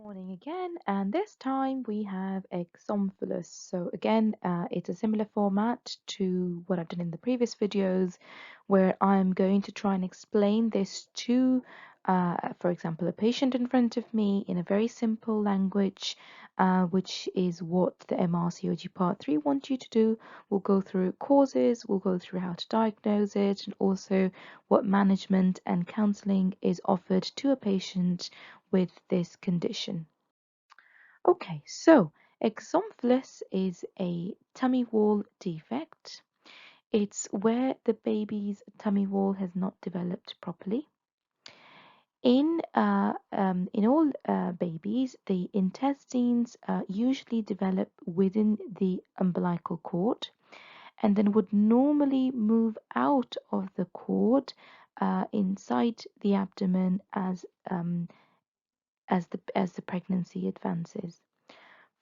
Morning again, and this time we have Exomphalus. So again, it's a similar format to what I've done in the previous videos, where I'm going to try and explain this to, for example, a patient in front of me in a very simple language, which is what the MRCOG Part 3 wants you to do. We'll go through causes, we'll go through how to diagnose it, and also what management and counselling is offered to a patient with this condition. Okay, so exomphalus is a tummy wall defect. It's where the baby's tummy wall has not developed properly. In all babies, the intestines usually develop within the umbilical cord and then would normally move out of the cord inside the abdomen as the pregnancy advances.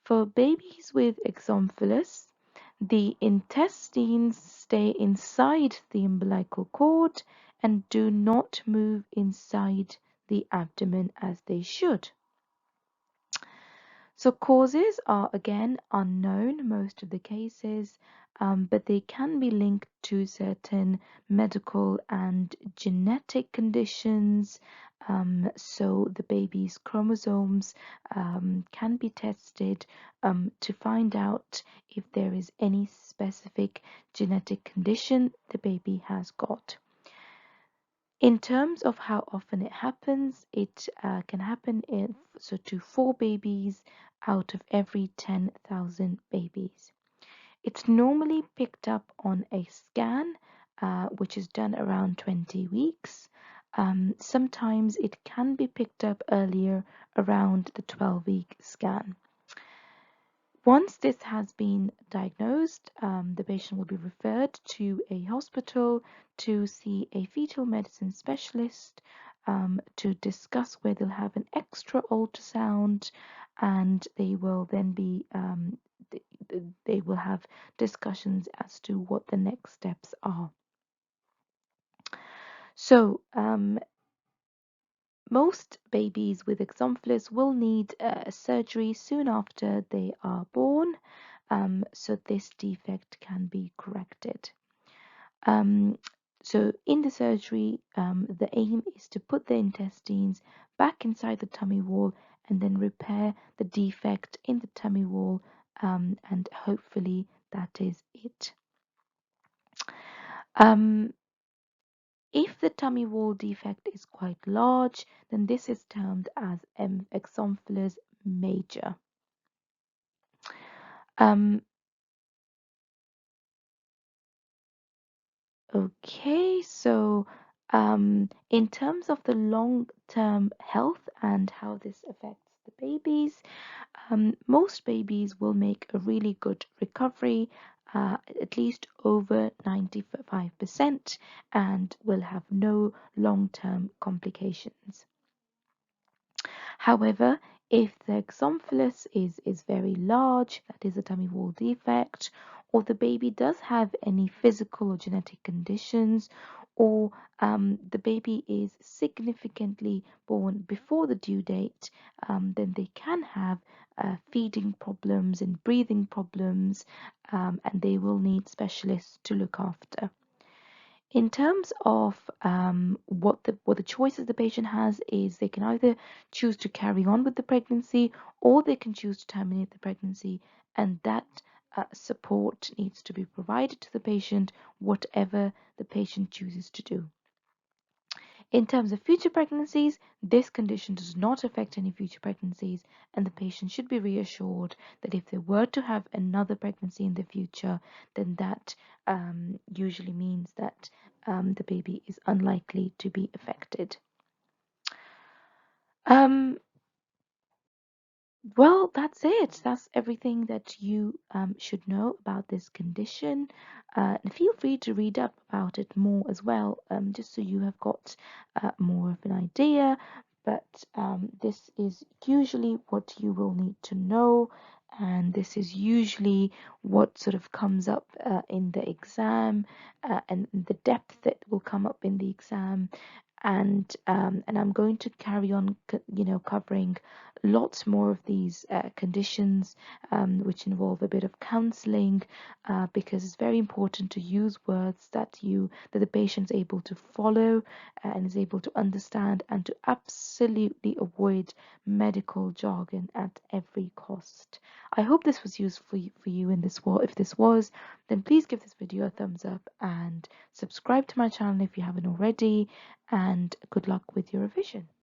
For babies with exomphalus, the intestines stay inside the umbilical cord and do not move inside the abdomen as they should. So causes are again unknown most of the cases, but they can be linked to certain medical and genetic conditions. So the baby's chromosomes can be tested to find out if there is any specific genetic condition the baby has got. In terms of how often it happens, it can happen to 4 babies out of every 10,000 babies. It's normally picked up on a scan, which is done around 20 weeks. Sometimes it can be picked up earlier around the 12-week scan. Once this has been diagnosed, the patient will be referred to a hospital to see a fetal medicine specialist to discuss where they'll have an extra ultrasound, and they will then be they will have discussions as to what the next steps are. So most babies with exomphalus will need surgery soon after they are born, so this defect can be corrected. So in the surgery, the aim is to put the intestines back inside the tummy wall and then repair the defect in the tummy wall, and hopefully that is it. If the tummy wall defect is quite large, then this is termed as exomphalus major. Okay, so in terms of the long-term health and how this affects the babies, most babies will make a really good recovery, at least over 95%, and will have no long-term complications. However, if the exomphalus is very large, that is a tummy wall defect, or the baby does have any physical or genetic conditions, or the baby is significantly born before the due date, then they can have feeding problems and breathing problems, and they will need specialists to look after. In terms of what the choices the patient has is they can either choose to carry on with the pregnancy or they can choose to terminate the pregnancy, and that support needs to be provided to the patient, whatever the patient chooses to do. In terms of future pregnancies, this condition does not affect any future pregnancies, and the patient should be reassured that if they were to have another pregnancy in the future, then that usually means that the baby is unlikely to be affected. Well, that's it. That's everything that you should know about this condition. And feel free to read up about it more as well, just so you have got more of an idea. But this is usually what you will need to know, and this is usually what sort of comes up in the exam, and the depth that will come up in the exam. And I'm going to carry on, covering lots more of these conditions which involve a bit of counselling, because it's very important to use words that the patient is able to follow and is able to understand, and to absolutely avoid medical jargon at every cost. I hope this was useful for you in this war. If this was, then please give this video a thumbs up and subscribe to my channel if you haven't already, and good luck with your revision.